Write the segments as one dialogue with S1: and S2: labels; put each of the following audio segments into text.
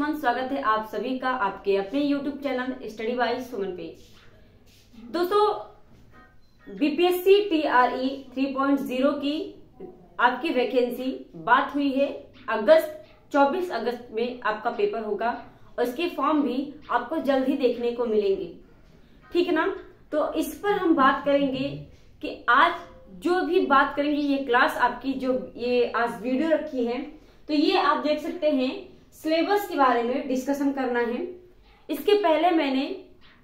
S1: सुमन, स्वागत है आप सभी का आपके अपने YouTube चैनल स्टडी बाय सुमन पे। दोस्तों बीपीएससी टीआरई 3.0 की आपकी वैकेंसी बात हुई है। 24 अगस्त में आपका पेपर होगा और इसके फॉर्म भी आपको जल्द ही देखने को मिलेंगे, ठीक है ना। तो इस पर हम बात करेंगे कि आज जो भी बात करेंगे, ये क्लास आपकी जो ये आज वीडियो रखी है, तो ये आप देख सकते हैं सिलेबस के बारे में डिस्कशन करना है। इसके पहले मैंने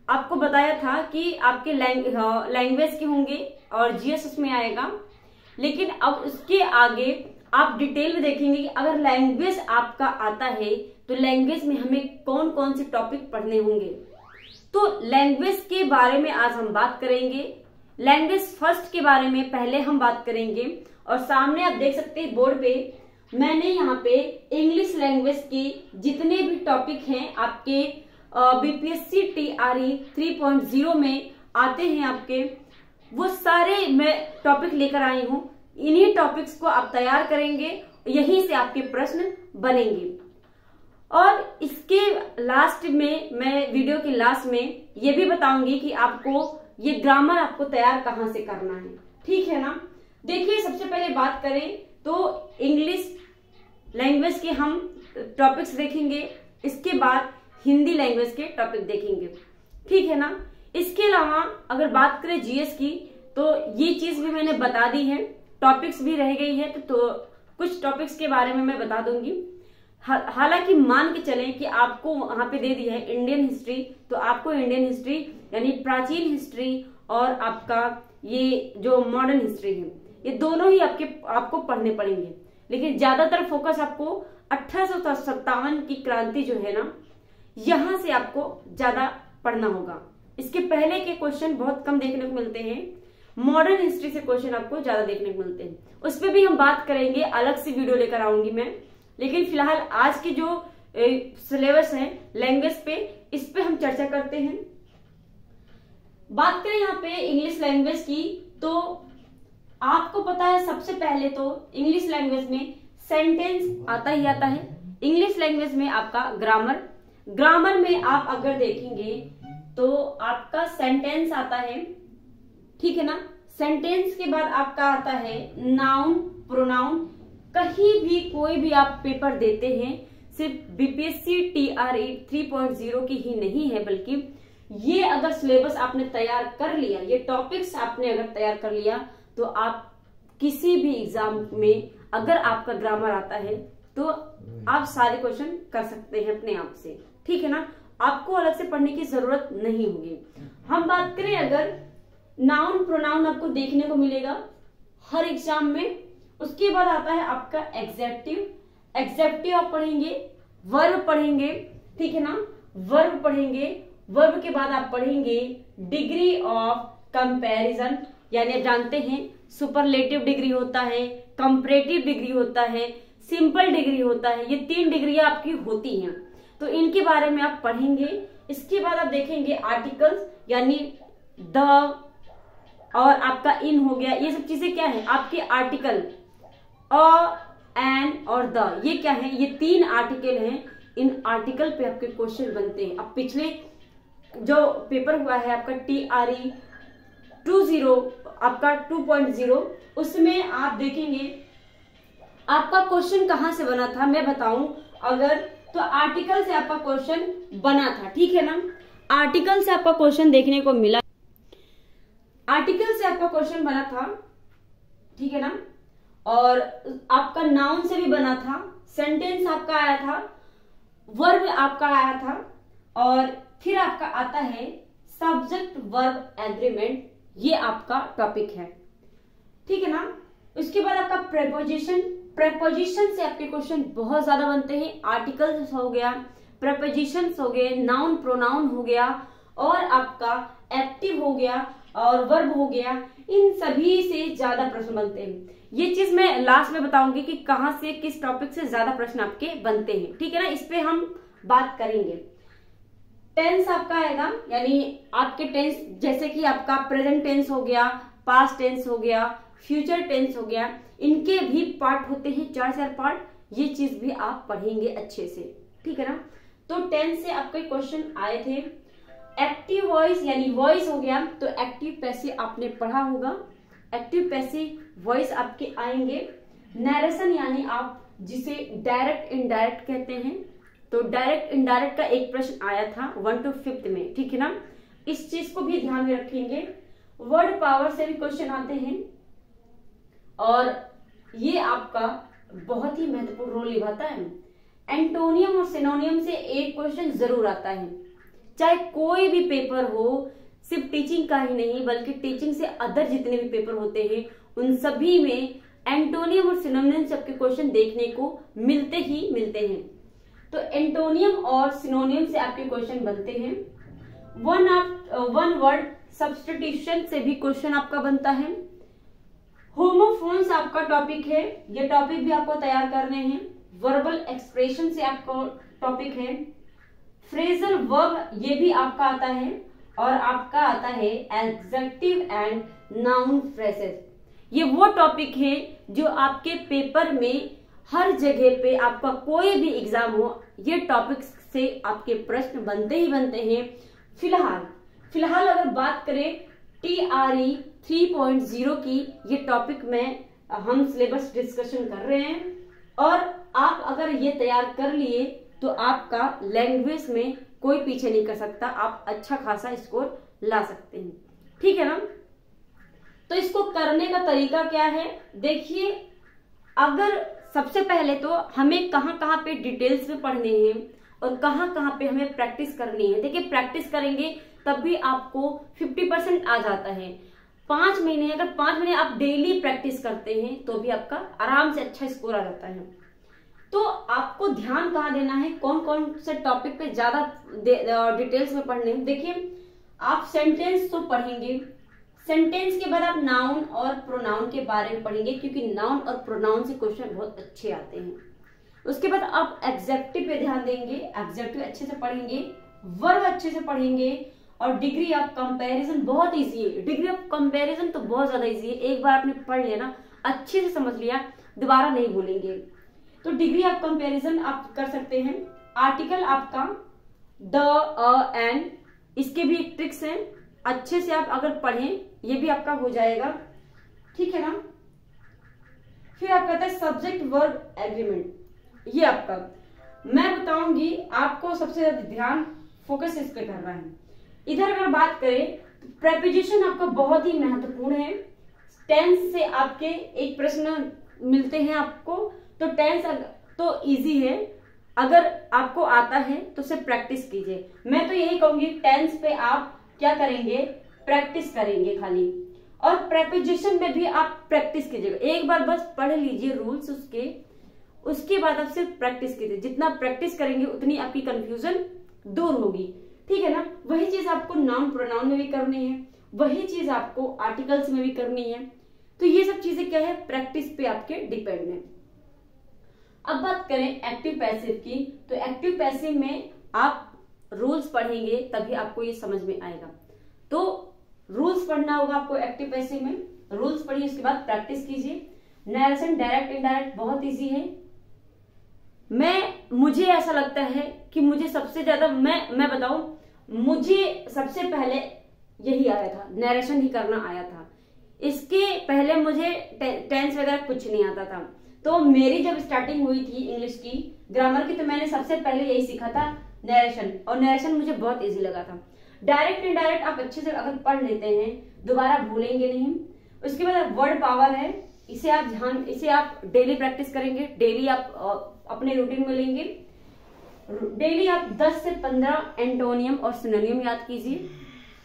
S1: आपको बताया था कि आपके लैंग्वेज के होंगे और जीएस उसमें आएगा, लेकिन अब उसके आगे आप डिटेल में देखेंगे कि अगर लैंग्वेज आपका आता है तो लैंग्वेज में हमें कौन कौन से टॉपिक पढ़ने होंगे। तो लैंग्वेज के बारे में आज हम बात करेंगे। लैंग्वेज फर्स्ट के बारे में पहले हम बात करेंगे और सामने आप देख सकते हैं बोर्ड पे मैंने यहाँ पे इंग्लिश लैंग्वेज की जितने भी टॉपिक हैं आपके बीपीएससी टीआरई 3.0 में आते हैं आपके, वो सारे मैं टॉपिक लेकर आई हूँ। इन्हीं टॉपिक्स को आप तैयार करेंगे, यहीं से आपके प्रश्न बनेंगे। और इसके लास्ट में मैं वीडियो के लास्ट में ये भी बताऊंगी कि आपको ये ग्रामर आपको तैयार कहाँ से करना है, ठीक है ना। देखिए सबसे पहले बात करें तो इंग्लिश लैंग्वेज के हम टॉपिक्स देखेंगे, इसके बाद हिंदी लैंग्वेज के टॉपिक देखेंगे, ठीक है ना। इसके अलावा अगर बात करें जीएस की तो ये चीज भी मैंने बता दी है, टॉपिक्स भी रह गई है तो कुछ टॉपिक्स के बारे में मैं बता दूंगी। हालांकि मान के चलें कि आपको वहां पे दे दिया है इंडियन हिस्ट्री, तो आपको इंडियन हिस्ट्री यानी प्राचीन हिस्ट्री और आपका ये जो मॉडर्न हिस्ट्री है, ये दोनों ही आपको पढ़ने पड़ेंगे। लेकिन ज्यादातर फोकस आपको 1857 की क्रांति जो है ना, यहां से आपको ज्यादा पढ़ना होगा। इसके पहले के क्वेश्चन बहुत कम देखने को मिलते हैं, मॉडर्न हिस्ट्री से क्वेश्चन आपको ज्यादा देखने को मिलते हैं। उस पर भी हम बात करेंगे, अलग से वीडियो लेकर आऊंगी मैं। लेकिन फिलहाल आज की जो सिलेबस है लैंग्वेज पे, इस पे हम चर्चा करते हैं। बात करें यहाँ पे इंग्लिश लैंग्वेज की, तो आपको पता है सबसे पहले तो इंग्लिश लैंग्वेज में सेंटेंस आता ही आता है। इंग्लिश लैंग्वेज में आपका ग्रामर में आप अगर देखेंगे तो आपका सेंटेंस आता है, ठीक है ना। सेंटेंस के बाद आपका आता है नाउन प्रोनाउन। कहीं भी कोई भी आप पेपर देते हैं, सिर्फ बीपीएससी टीआरई 3.0 की ही नहीं है, बल्कि ये अगर सिलेबस आपने तैयार कर लिया, ये टॉपिक्स आपने अगर तैयार कर लिया, तो आप किसी भी एग्जाम में अगर आपका ग्रामर आता है तो आप सारे क्वेश्चन कर सकते हैं अपने आप से, ठीक है ना। आपको अलग से पढ़ने की जरूरत नहीं होगी। हम बात करें अगर नाउन प्रोनाउन आपको देखने को मिलेगा हर एग्जाम में। उसके बाद आता है आपका एग्जेक्टिव आप पढ़ेंगे, वर्ब पढ़ेंगे, ठीक है ना। वर्ब पढ़ेंगे, वर्ब के बाद आप पढ़ेंगे डिग्री ऑफ कंपैरिजन, यानी आप जानते हैं सुपरलेटिव डिग्री होता है, कंपैरेटिव डिग्री होता है, सिंपल डिग्री होता है। ये 3 डिग्रियां आपकी होती हैं, तो इनके बारे में आप पढ़ेंगे। इसके बाद आप देखेंगे आर्टिकल्स, यानी द और आपका इन हो गया। ये सब चीजें क्या है आपके आर्टिकल, अ, एन और द, ये क्या है, ये 3 आर्टिकल हैं। इन आर्टिकल पे आपके क्वेश्चन बनते हैं। अब पिछले जो पेपर हुआ है आपका टीआरई 20 आपका 2.0, उसमें आप देखेंगे आपका क्वेश्चन कहां से बना था, मैं बताऊं अगर तो आर्टिकल से आपका क्वेश्चन बना था, ठीक है ना। आर्टिकल से आपका क्वेश्चन देखने को मिला, आर्टिकल से आपका क्वेश्चन बना था, ठीक है ना। और आपका नाउन से भी बना था, सेंटेंस आपका आया था, वर्ब आपका आया था, और फिर आपका आता है सब्जेक्ट वर्ब एग्रीमेंट, ये आपका टॉपिक है, ठीक है ना। उसके बाद आपका प्रेपोजिशन से आपके क्वेश्चन बहुत ज्यादा बनते हैं। आर्टिकल्स हो गया, प्रेपोजिशंस हो गए, नाउन प्रोनाउन हो गया, और आपका एक्टिव हो गया और वर्ब हो गया। इन सभी से ज्यादा प्रश्न बनते हैं। ये चीज मैं लास्ट में बताऊंगी कि कहां से किस टॉपिक से ज्यादा प्रश्न आपके बनते हैं, ठीक है ना। इस पे हम बात करेंगे। टेंस आपका आएगा, यानी आपके टेंस जैसे कि आपका प्रेजेंट टेंस हो गया, पास्ट टेंस हो गया, फ्यूचर टेंस हो गया, इनके भी पार्ट होते हैं 4 पार्ट। ये चीज भी आप पढ़ेंगे अच्छे से, ठीक है ना। तो टेंस से आपके क्वेश्चन आए थे। एक्टिव वॉइस यानी वॉइस हो गया, तो एक्टिव पैसिव आपने पढ़ा होगा। एक्टिव पैसिव वॉइस आपके आएंगे। नरेशन यानी आप जिसे डायरेक्ट इनडायरेक्ट कहते हैं, तो डायरेक्ट इनडायरेक्ट का एक प्रश्न आया था 1 to 5th में, ठीक है ना, इस चीज को भी ध्यान में रखेंगे। वर्ड पावर से भी क्वेश्चन आते हैं और ये आपका बहुत ही महत्वपूर्ण रोल निभाता है। एंटोनियम और सिनोनियम से एक क्वेश्चन जरूर आता है, चाहे कोई भी पेपर हो, सिर्फ टीचिंग का ही नहीं बल्कि टीचिंग से अदर जितने भी पेपर होते हैं उन सभी में एंटोनियम और सिनोनियम से आपके क्वेश्चन देखने को मिलते ही मिलते हैं। तो एंटोनियम और सिनोनियम से आपके क्वेश्चन बनते हैं। वन वर्ड सब्स्टिट्यूशन से भी क्वेश्चन आपका बनता है। होमोफोन्स आपका टॉपिक है, ये टॉपिक भी आपको तैयार करने हैं। वर्बल एक्सप्रेशन से आपका टॉपिक है। फ्रेजल वर्ब ये भी आपका आता है और आपका आता है एडजेक्टिव एंड नाउन फ्रेजेस। ये वो टॉपिक है जो आपके पेपर में हर जगह पे आपका कोई भी एग्जाम हो, ये टॉपिक से आपके प्रश्न बनते ही बनते हैं। फिलहाल अगर बात करें TRE 3.0 की, ये टॉपिक में हम सिलेबस डिस्कशन कर रहे हैं और आप अगर ये तैयार कर लिए तो आपका लैंग्वेज में कोई पीछे नहीं कर सकता, आप अच्छा खासा स्कोर ला सकते हैं, ठीक है ना। तो इसको करने का तरीका क्या है, देखिए, अगर सबसे पहले तो हमें कहाँ कहाँ पे डिटेल्स में पढ़ने हैं और कहाँ कहाँ पे हमें प्रैक्टिस करनी है। देखिए, प्रैक्टिस करेंगे तब भी आपको 50% आ जाता है। 5 महीने, अगर 5 महीने आप डेली प्रैक्टिस करते हैं तो भी आपका आराम से अच्छा स्कोर आ जाता है। तो आपको ध्यान कहाँ देना है, कौन कौन से टॉपिक पे ज्यादा डिटेल्स में पढ़ने हैं। देखिए, आप सेंटेंस तो पढ़ेंगे, सेंटेंस के बाद आप नाउन और प्रोनाउन के बारे में पढ़ेंगे क्योंकि नाउन और प्रोनाउन से क्वेश्चन बहुत अच्छे आते हैं। उसके बाद आप एडजेक्टिव पे ध्यान देंगे, एडजेक्टिव अच्छे से पढ़ेंगे, वर्ब अच्छे से पढ़ेंगे और डिग्री ऑफ कंपैरिजन बहुत इजी है। डिग्री ऑफ कंपैरिजन तो बहुत ज्यादा इजी है, एक बार आपने पढ़ लिया ना, अच्छे से समझ लिया, दोबारा नहीं भूलेंगे। तो डिग्री ऑफ कंपैरिजन आप कर सकते हैं। आर्टिकल आपका द, अ, एन, इसके भी ट्रिक्स हैं, अच्छे से आप अगर पढ़ें ये भी आपका हो जाएगा, ठीक है ना। फिर आप कहते हैं सब्जेक्ट वर्ब एग्रीमेंट, ये आपका मैं बताऊंगी, आपको सबसे ज्यादा ध्यान फोकस इस पे करना है। इधर अगर बात करें तो प्रेपोजिशन आपका बहुत ही महत्वपूर्ण है। टेंस से आपके एक प्रश्न मिलते हैं आपको, तो टेंस तो इजी है, अगर आपको आता है तो सिर्फ प्रैक्टिस कीजिए। मैं तो यही कहूंगी टेंस पे आप क्या करेंगे, प्रैक्टिस करेंगे खाली, और प्रेपोजिशन में भी आप प्रैक्टिस कीजिएगा। एक बार बस पढ़ लीजिए रूल्स उसके बाद आप सिर्फ प्रैक्टिस कीजिए। जितना प्रैक्टिस करेंगे उतनी आपकी कंफ्यूजन दूर होगी, ठीक है ना। वही चीज आपको नाउन प्रोनाउन में भी करनी है, वही चीज आपको आर्टिकल्स में भी करनी है। तो ये सब चीजें क्या है, प्रैक्टिस पे आपके डिपेंड है। अब बात करें एक्टिव पैसिव की, तो एक्टिव पैसिव में आप रूल्स पढ़ेंगे तभी आपको ये समझ में आएगा। तो रूल्स पढ़ना होगा आपको एक्टिव पैसिव में, रूल्स पढ़िए, उसके बाद प्रैक्टिस कीजिए। नरेशन डायरेक्ट इनडायरेक्ट बहुत इजी है। मुझे ऐसा लगता है कि मुझे सबसे ज्यादा मैं बताऊं, मुझे सबसे पहले यही आया था, नरेशन ही करना आया था। इसके पहले मुझे टेंस वगैरह कुछ नहीं आता था। तो मेरी जब स्टार्टिंग हुई थी इंग्लिश की, ग्रामर की, तो मैंने सबसे पहले यही सीखा था, नरेशन, और नरेशन मुझे बहुत इजी लगा था। डायरेक्ट इनडायरेक्ट आप अच्छे से अगर पढ़ लेते हैं दोबारा भूलेंगे नहीं। उसके बाद वर्ड पावर है, इसे आप डेली प्रैक्टिस करेंगे, डेली आप अपने रूटीन में लेंगे। डेली आप 10 से 15 एंटोनियम और सिनोनियम याद कीजिए,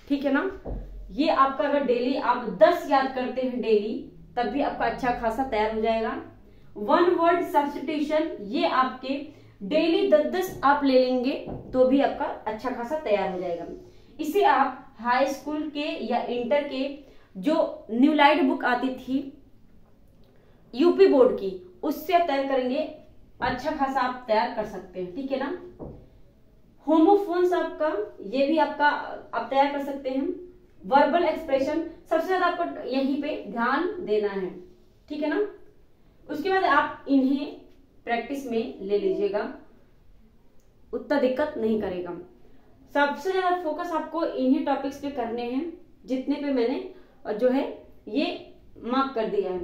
S1: ठीक है ना। ये आपका अगर डेली आप 10 याद करते हैं डेली, तब भी आपका अच्छा खासा तैयार हो जाएगा। 1 वर्ड सब्स्टिट्यूशन, ये आपके डेली 10-10 आप ले लेंगे तो भी आपका अच्छा खासा तैयार हो जाएगा। इसे आप हाई स्कूल के या इंटर के जो न्यूलाइट बुक आती थी यूपी बोर्ड की, उससे आप तैयार करेंगे, अच्छा खासा आप तैयार कर सकते हैं, ठीक है ना। होमोफोन्स आपका, ये भी आपका आप तैयार कर सकते हैं। वर्बल एक्सप्रेशन, सबसे ज्यादा आपको यहीं पे ध्यान देना है, ठीक है ना। उसके बाद आप इन्हें प्रैक्टिस में ले लीजिएगा। उतना दिक्कत नहीं करेगा। सबसे ज्यादा फोकस आपको इन्हीं टॉपिक्स पे करने हैं जितने पे मैंने जो है ये मार्क कर दिया है।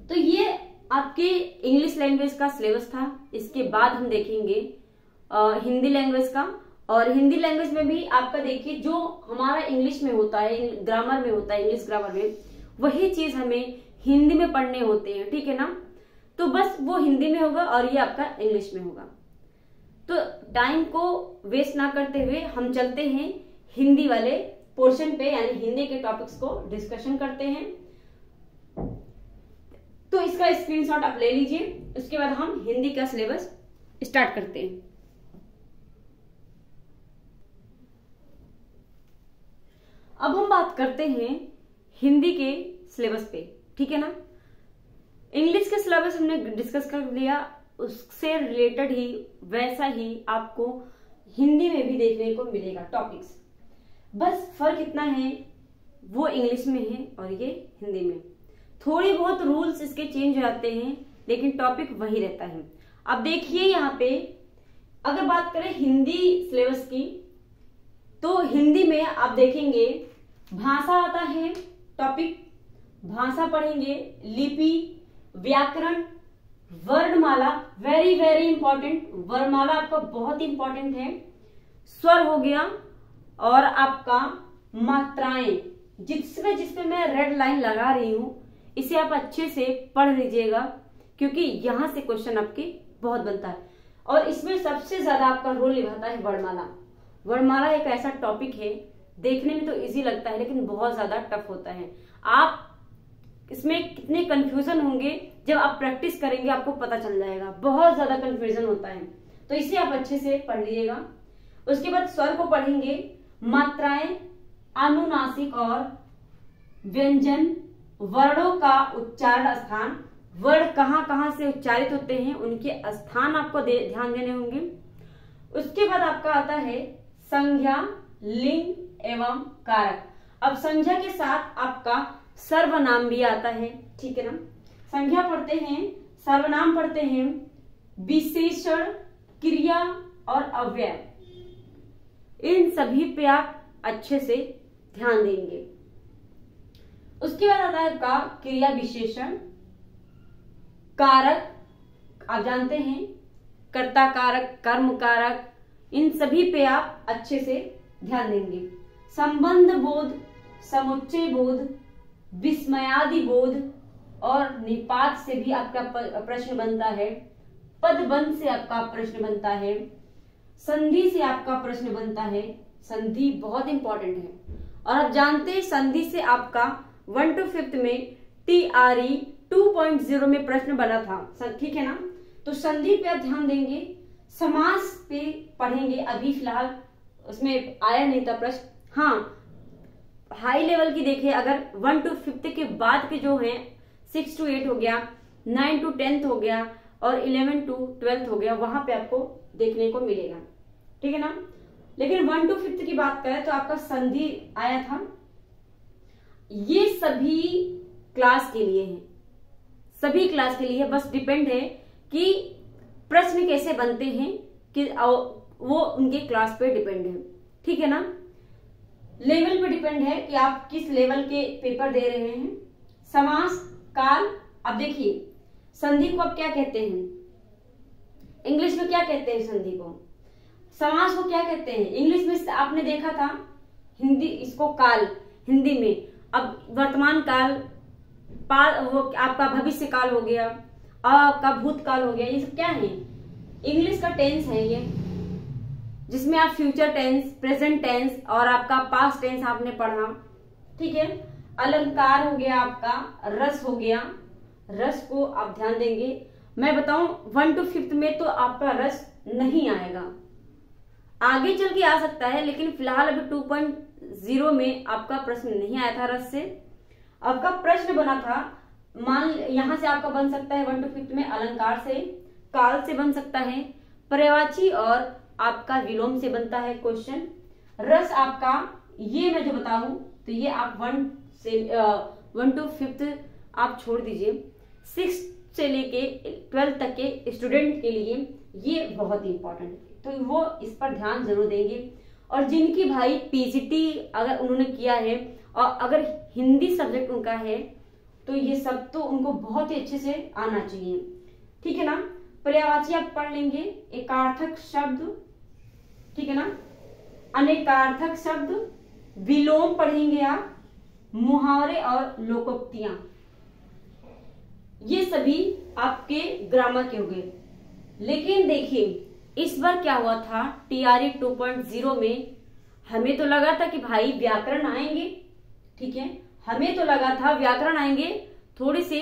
S1: तो ये आपके इंग्लिश लैंग्वेज का सिलेबस था। इसके बाद हम देखेंगे हिंदी लैंग्वेज का, और हिंदी लैंग्वेज में भी आपका देखिए जो हमारा इंग्लिश में होता है, ग्रामर में होता है, इंग्लिश ग्रामर में, वही चीज हमें हिंदी में पढ़ने होते हैं, ठीक है ना। तो बस वो हिंदी में होगा और ये आपका इंग्लिश में होगा। तो टाइम को वेस्ट ना करते हुए हम चलते हैं हिंदी वाले पोर्शन पे, यानी हिंदी के टॉपिक्स को डिस्कशन करते हैं। तो इसका स्क्रीनशॉट आप ले लीजिए, उसके बाद हम हिंदी का सिलेबस स्टार्ट करते हैं। अब हम बात करते हैं हिंदी के सिलेबस पे, ठीक है ना। इंग्लिश के सिलेबस हमने डिस्कस कर लिया, उससे रिलेटेड ही वैसा ही आपको हिंदी में भी देखने को मिलेगा टॉपिक्स। बस फर्क इतना है, वो इंग्लिश में है और ये हिंदी में। थोड़ी बहुत रूल्स इसके चेंज हो जाते हैं, लेकिन टॉपिक वही रहता है। अब देखिए यहाँ पे अगर बात करें हिंदी सिलेबस की, तो हिंदी में आप देखेंगे भाषा आता है टॉपिक, भाषा पढ़ेंगे, लिपि, व्याकरण, वर्णमाला, वेरी वेरी इंपॉर्टेंट, वर्णमाला आपका बहुत इंपॉर्टेंट है, स्वर हो गया, और आपका मात्राएं, जिसमें मैं रेड लाइन लगा रही हूं, इसे आप अच्छे से पढ़ लीजिएगा, क्योंकि यहां से क्वेश्चन आपके बहुत बनता है। और इसमें सबसे ज्यादा आपका रोल निभाता है वर्णमाला। वर्णमाला एक ऐसा टॉपिक है, देखने में तो इजी लगता है लेकिन बहुत ज्यादा टफ होता है। आप इसमें कितने कंफ्यूजन होंगे, जब आप प्रैक्टिस करेंगे आपको पता चल जाएगा, बहुत ज्यादा कंफ्यूजन होता है। तो इसे आप अच्छे से पढ़ लीजिएगा। उसके बाद स्वर को पढ़ेंगे, मात्राएं, अनुनासिक और व्यंजन, वर्णों का उच्चारण स्थान, वर्ण कहां कहां से उच्चारित होते हैं उनके स्थान आपको ध्यान देने होंगे। उसके बाद आपका आता है संज्ञा, लिंग एवं कारक। अब संज्ञा के साथ आपका सर्वनाम भी आता है, ठीक है ना। संज्ञा पढ़ते हैं, सर्वनाम पढ़ते हैं, विशेषण, क्रिया और अव्यय, इन सभी पे आप अच्छे से ध्यान देंगे। उसके बाद आता है आपका क्रिया विशेषण, कारक, आप जानते हैं कर्ता कारक, कर्म कारक, इन सभी पे आप अच्छे से ध्यान देंगे। संबंध बोध, समुच्चय बोध, विस्मयादि बोध, और निपात से भी आपका प्रश्न बनता है, पदबंध से आपका प्रश्न बनता है, संधि से आपका प्रश्न बनता है। संधि बहुत इंपॉर्टेंट है, और आप जानते हैं संधि से आपका 1 to 5th में TRE 2.0 में प्रश्न बना था, ठीक है ना। तो संधि पे आप ध्यान देंगे। समास पे पढ़ेंगे, अभी फिलहाल उसमें आया नहीं था प्रश्न। हाँ, हाई लेवल की देखिए, अगर 1 to 5th के बाद के जो हैं 6 to 8 हो गया, 9 to 10th हो गया, और 11 to 12th हो गया, वहां पे आपको देखने को मिलेगा, ठीक है ना। लेकिन 1 to 5th की बात करें तो आपका संधि आया था। ये सभी क्लास के लिए है, सभी क्लास के लिए, बस डिपेंड है कि प्रश्न कैसे बनते हैं, कि वो उनके क्लास पे डिपेंड है, ठीक है ना। लेवल पे डिपेंड है कि आप किस लेवल के पेपर दे रहे हैं। समास, काल, अब देखिए संधि को आप क्या कहते हैं, इंग्लिश में क्या कहते हैं संधि को, समास को क्या कहते हैं इंग्लिश में, आपने देखा था, हिंदी इसको काल हिंदी में। अब वर्तमान काल, वो आपका भविष्य काल हो गया, आपका भूतकाल हो गया, ये सब क्या है, इंग्लिश का टेंस है ये, जिसमें आप फ्यूचर टेंस, प्रेजेंट टेंस और आपका पास्ट टेंस आपने पढ़ा, ठीक है। अलंकार हो गया आपका, रस हो गया, रस को आप ध्यान देंगे। मैं बताऊं 1 to 5th में तो आपका रस नहीं आएगा, आगे चल के आ सकता है, लेकिन फिलहाल अभी 2.0 में आपका प्रश्न नहीं आया था रस से। आपका प्रश्न बना था, मान यहां से आपका बन सकता है 1 to 5th में अलंकार से, काल से बन सकता है, पर्यायवाची और आपका विलोम से बनता है क्वेश्चन। रस आपका ये मैं जो बताऊं तो ये आप 1 to 5th आप छोड़ दीजिए, 6th से लेके 12th तक के स्टूडेंट के लिए ये बहुत इंपॉर्टेंट है, तो वो इस पर ध्यान जरूर देंगे। और जिनकी भाई पीजीटी अगर उन्होंने किया है और अगर हिंदी सब्जेक्ट उनका है तो ये सब तो उनको बहुत ही अच्छे से आना चाहिए, ठीक है ना। पर्यायवाची आप पढ़ लेंगे, एकार्थक शब्द, ठीक है ना, अनेकार्थक शब्द, विलोम पढ़ेंगे आप, मुहावरे और लोकोक्तियां, ये सभी आपके ग्रामर के हो गए। लेकिन देखिए इस बार क्या हुआ था TRE 2.0 में, हमें तो लगा था कि भाई व्याकरण आएंगे, ठीक है, हमें तो लगा था व्याकरण आएंगे, थोड़ी से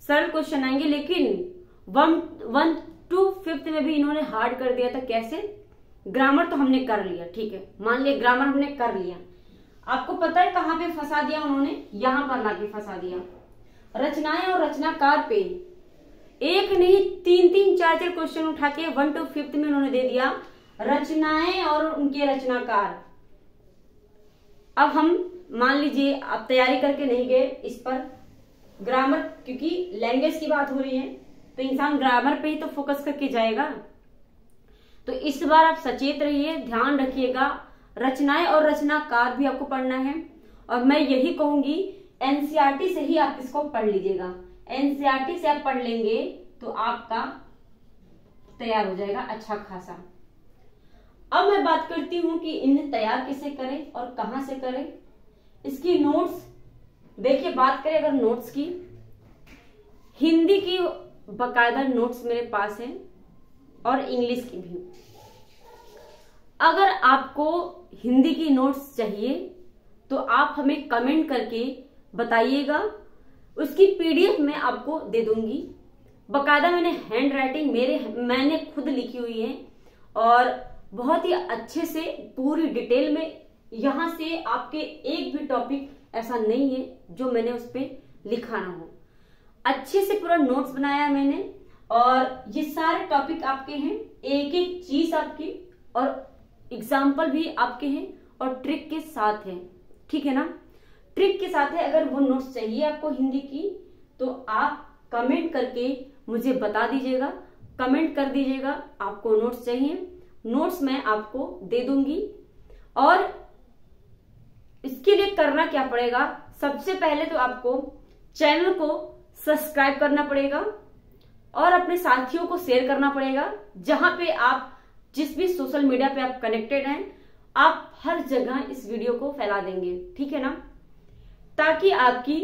S1: सरल क्वेश्चन आएंगे, लेकिन 1 to 5th में भी इन्होंने हार्ड कर दिया था। कैसे? ग्रामर तो हमने कर लिया, ठीक है, मान लिया ग्रामर हमने कर लिया, आपको पता है कहाँ पे फंसा दिया उन्होंने, यहां पर लाके फंसा दिया। रचनाएं और रचनाकार पे एक नहीं 3-3 4-4 क्वेश्चन उठा के 1 to 5th में उन्होंने दे दिया रचनाएं और उनके रचनाकार। अब हम मान लीजिए आप तैयारी करके नहीं गए इस पर ग्रामर, क्योंकि लैंग्वेज की बात हो रही है तो इंसान ग्रामर पे ही तो फोकस करके जाएगा। तो इस बार आप सचेत रहिए, ध्यान रखिएगा, रचनाएं और रचनाकार भी आपको पढ़ना है। और मैं यही कहूंगी एनसीईआरटी से ही आप इसको पढ़ लीजिएगा, एनसीईआरटी से आप पढ़ लेंगे तो आपका तैयार हो जाएगा अच्छा खासा। अब मैं बात करती हूं कि इन्हें तैयार कैसे करें और कहां से करें। इसकी नोट्स देखिए, बात करें अगर नोट्स की, हिंदी की बकायदा नोट्स मेरे पास है और इंग्लिश की भी। अगर आपको हिंदी की नोट्स चाहिए तो आप हमें कमेंट करके बताइएगा, उसकी पीडीएफ मैं आपको दे दूंगी। बकायदा मैंने हैंड राइटिंग मैंने खुद लिखी हुई है और बहुत ही अच्छे से पूरी डिटेल में, यहां से आपके एक भी टॉपिक ऐसा नहीं है जो मैंने उस पर लिखा ना हो। अच्छे से पूरा नोट्स बनाया मैंने और ये सारे टॉपिक आपके हैं, एक एक चीज आपकी और एग्जाम्पल भी आपके हैं और ट्रिक के साथ है, ठीक है ना, ट्रिक के साथ है। अगर वो नोट्स चाहिए आपको हिंदी की तो आप कमेंट करके मुझे बता दीजिएगा, कमेंट कर दीजिएगा आपको नोट्स चाहिए, नोट्स मैं आपको दे दूंगी। और इसके लिए करना क्या पड़ेगा, सबसे पहले तो आपको चैनल को सब्सक्राइब करना पड़ेगा और अपने साथियों को शेयर करना पड़ेगा। जहां पे आप जिस भी सोशल मीडिया पे आप कनेक्टेड हैं, आप हर जगह इस वीडियो को फैला देंगे, ठीक है ना, ताकि आपकी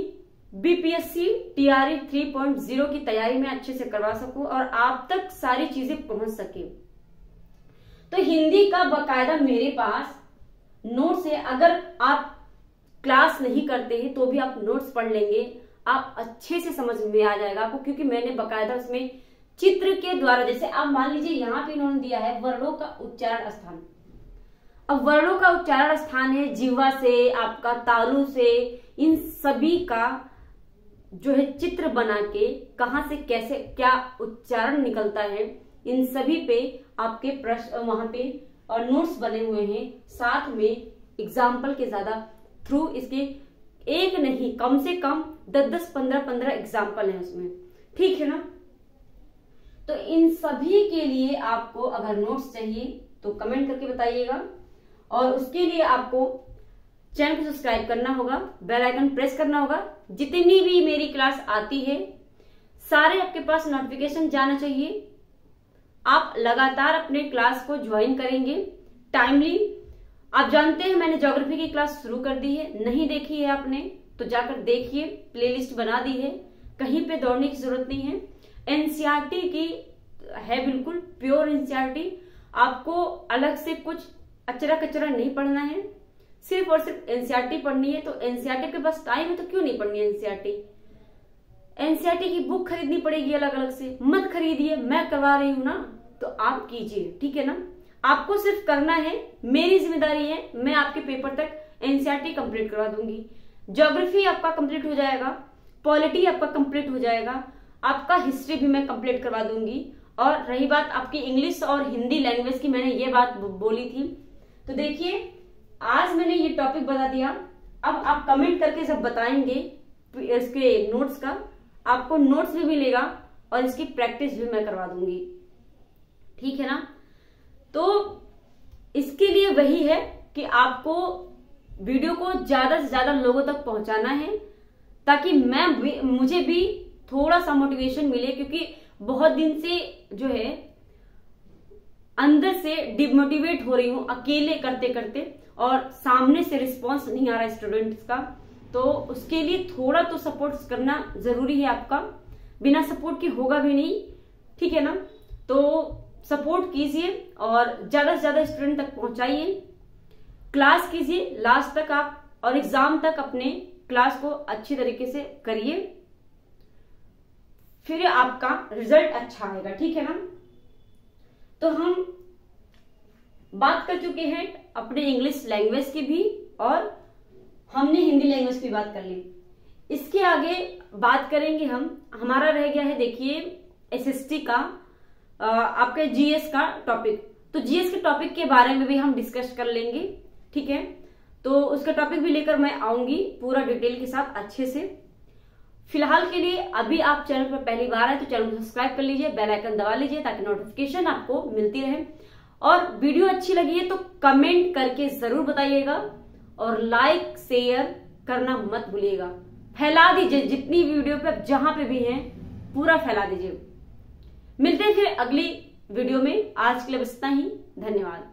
S1: बीपीएससी टीआरई 3.0 की तैयारी में अच्छे से करवा सकूं और आप तक सारी चीजें पहुंच सके। तो हिंदी का बकायदा मेरे पास नोट्स है, अगर आप क्लास नहीं करते हैं तो भी आप नोट्स पढ़ लेंगे, आप अच्छे से समझ में आ जाएगा आपको, क्योंकि मैंने बकायदा उसमें चित्र के द्वारा, जैसे आप मान लीजिए यहाँ पे इन्होंने दिया है वर्णों का उच्चारण स्थान। अब वर्णों का उच्चारण स्थान है जीवा से, आपका तालु से, इन सभी का जो है चित्र बना के कहां से कैसे क्या उच्चारण निकलता है, इन सभी पे आपके प्रश्न वहां पे और नोट्स बने हुए हैं, साथ में एग्जाम्पल के ज्यादा थ्रू इसके एक नहीं कम से कम 10-10, 15-15 एग्जाम्पल है उसमें, ठीक है ना। तो इन सभी के लिए आपको अगर नोट्स चाहिए तो कमेंट करके बताइएगा और उसके लिए आपको चैनल को सब्सक्राइब करना होगा, बेल आइकन प्रेस करना होगा। जितनी भी मेरी क्लास आती है सारे आपके पास नोटिफिकेशन जाना चाहिए। आप लगातार अपने क्लास को ज्वाइन करेंगे टाइमली। आप जानते हैं मैंने ज्योग्राफी की क्लास शुरू कर दी है, नहीं देखी है आपने तो जाकर देखिए, प्लेलिस्ट बना दी है, कहीं पे दौड़ने की जरूरत नहीं है। एनसीईआरटी की है, बिल्कुल प्योर एनसीईआरटी, आपको अलग से कुछ अचरा कचरा नहीं पढ़ना है, सिर्फ और सिर्फ एनसीईआरटी पढ़नी है। तो एनसीईआरटी के पास टाइम है तो क्यों नहीं पढ़नी है एनसीईआरटी। एनसीईआरटी की बुक खरीदनी पड़ेगी अलग अलग से, मत खरीदिए, मैं करवा रही हूं ना, तो आप कीजिए, ठीक है ना। आपको सिर्फ करना है, मेरी जिम्मेदारी है, मैं आपके पेपर तक एनसीईआरटी कंप्लीट करवा दूंगी। ज्योग्राफी आपका कंप्लीट हो जाएगा, पॉलिटी आपका कंप्लीट हो जाएगा, आपका हिस्ट्री भी मैं कंप्लीट करवा दूंगी। और रही बात आपकी इंग्लिश और हिंदी लैंग्वेज की, मैंने ये बात बोली थी। तो देखिए आज मैंने ये टॉपिक बता दिया, अब आप कमेंट करके जब बताएंगे इसके नोट्स का, आपको नोट्स भी मिलेगा और इसकी प्रैक्टिस भी मैं करवा दूंगी, ठीक है ना। तो इसके लिए वही है कि आपको वीडियो को ज्यादा से ज्यादा लोगों तक पहुंचाना है, ताकि मुझे भी थोड़ा सा मोटिवेशन मिले, क्योंकि बहुत दिन से जो है अंदर से डिमोटिवेट हो रही हूं अकेले करते करते, और सामने से रिस्पांस नहीं आ रहा स्टूडेंट्स का। तो उसके लिए थोड़ा तो सपोर्ट करना जरूरी है आपका, बिना सपोर्ट के होगा भी नहीं, ठीक है ना। तो सपोर्ट कीजिए और ज्यादा से ज्यादा स्टूडेंट तक पहुंचाइए, क्लास कीजिए लास्ट तक आप, और एग्जाम तक अपने क्लास को अच्छी तरीके से करिए, फिर आपका रिजल्ट अच्छा आएगा, ठीक है ना। तो हम बात कर चुके हैं अपने इंग्लिश लैंग्वेज की भी, और हमने हिंदी लैंग्वेज की बात कर ली। इसके आगे बात करेंगे हमारा रह गया है, देखिए एसएसटी का आपके जीएस का टॉपिक। तो जीएस के टॉपिक के बारे में भी हम डिस्कस कर लेंगे, ठीक है। तो उसका टॉपिक भी लेकर मैं आऊंगी पूरा डिटेल के साथ अच्छे से। फिलहाल के लिए अभी आप चैनल पर पहली बार है तो चैनल को सब्सक्राइब कर लीजिए, बेल आइकन दबा लीजिए ताकि नोटिफिकेशन आपको मिलती रहे। और वीडियो अच्छी लगी है तो कमेंट करके जरूर बताइएगा, और लाइक शेयर करना मत भूलिएगा। फैला दीजिए जितनी वीडियो पे आप जहां पे भी हैं पूरा फैला दीजिए। मिलते हैं फिर अगली वीडियो में, आज के लिए बस इतना ही, धन्यवाद।